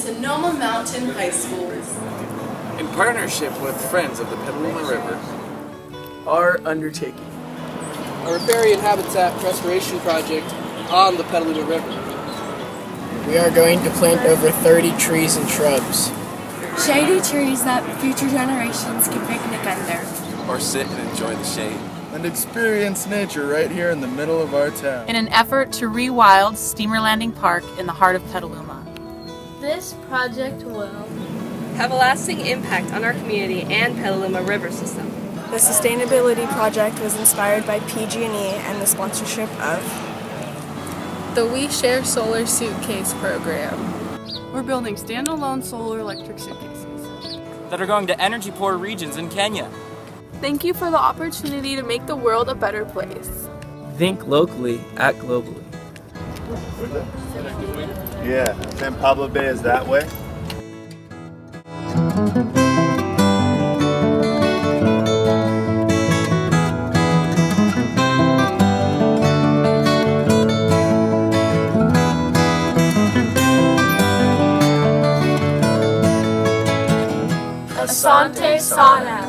Sonoma Mountain High Schools. In partnership with Friends of the Petaluma River. Our undertaking. A riparian habitat restoration project on the Petaluma River. We are going to plant over 30 trees and shrubs. Shady trees that future generations can picnic under. Or sit and enjoy the shade. And experience nature right here in the middle of our town. In an effort to rewild Steamer Landing Park in the heart of Petaluma. This project will have a lasting impact on our community and Petaluma River system. The sustainability project was inspired by PG&E and the sponsorship of the We Share Solar suitcase program. We're building standalone solar electric suitcases that are going to energy-poor regions in Kenya. Thank you for the opportunity to make the world a better place. Think locally, act globally. Yeah, San Pablo Bay is that way. Asante Sana.